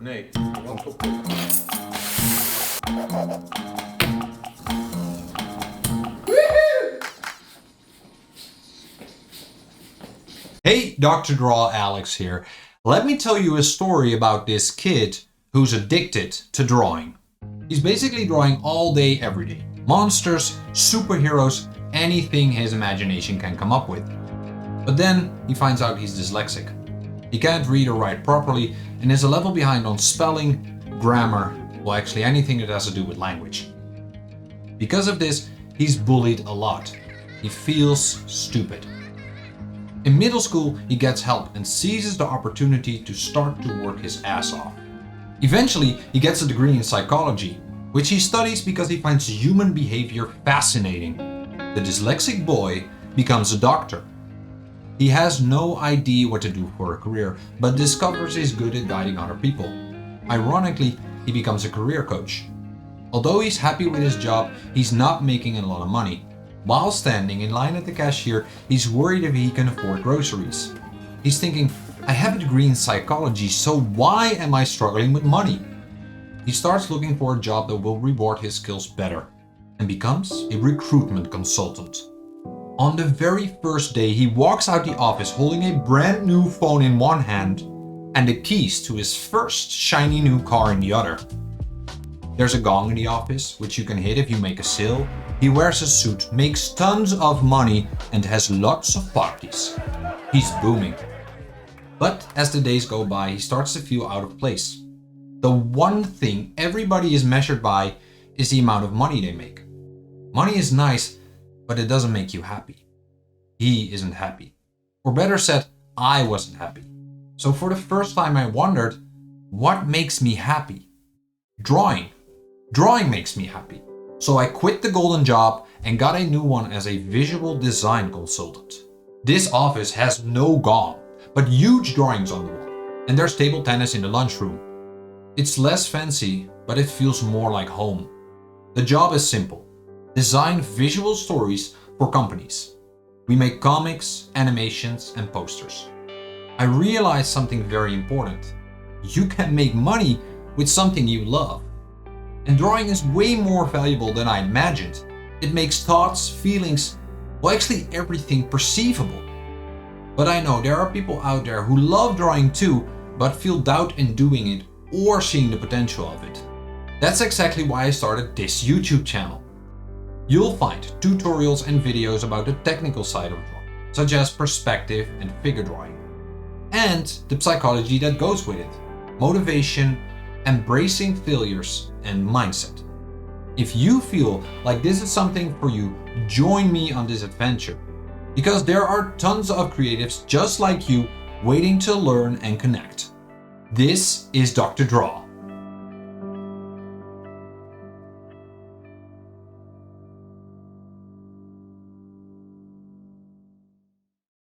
Nee, gewoon opkomen. Hey, Dr.Draw, Alex here. Let me tell you a story about this kid who's addicted to drawing. He's basically drawing all day, every day. Monsters, superheroes, anything his imagination can come up with. But then he finds out he's dyslexic. He can't read or write properly and is a level behind on spelling, grammar, well actually anything that has to do with language. Because of this, he's bullied a lot. He feels stupid. In middle school, he gets help and seizes the opportunity to start to work his ass off. Eventually, he gets a degree in psychology, which he studies because he finds human behavior fascinating. The dyslexic boy becomes a doctor. He has no idea what to do for a career, but discovers he's good at guiding other people. Ironically, he becomes a career coach. Although he's happy with his job, he's not making a lot of money. While standing in line at the cashier, he's worried if he can afford groceries. He's thinking, I have a degree in psychology, so why am I struggling with money? He starts looking for a job that will reward his skills better and becomes a recruitment consultant. On the very first day, he walks out the office holding a brand new phone in one hand and the keys to his first shiny new car in the other. There's a gong in the office, which you can hit if you make a sale. He wears a suit, makes tons of money, and has lots of parties. He's booming. But as the days go by, he starts to feel out of place. The one thing everybody is measured by is the amount of money they make. Money is nice, but it doesn't make you happy. He isn't happy. Or better said, I wasn't happy. So for the first time I wondered, what makes me happy? Drawing. Drawing makes me happy. So I quit the golden job and got a new one as a visual design consultant. This office has no gong, but huge drawings on the wall. And there's table tennis in the lunchroom. It's less fancy, but it feels more like home. The job is simple. Design visual stories for companies. We make comics, animations, and posters. I realized something very important. You can make money with something you love. And drawing is way more valuable than I imagined. It makes thoughts, feelings, well actually everything perceivable. But I know there are people out there who love drawing too, but feel doubt in doing it or seeing the potential of it. That's exactly why I started this YouTube channel. You'll find tutorials and videos about the technical side of drawing, such as perspective and figure drawing, and the psychology that goes with it, motivation, embracing failures, and mindset. If you feel like this is something for you, join me on this adventure, because there are tons of creatives just like you waiting to learn and connect. This is Dr. Draw.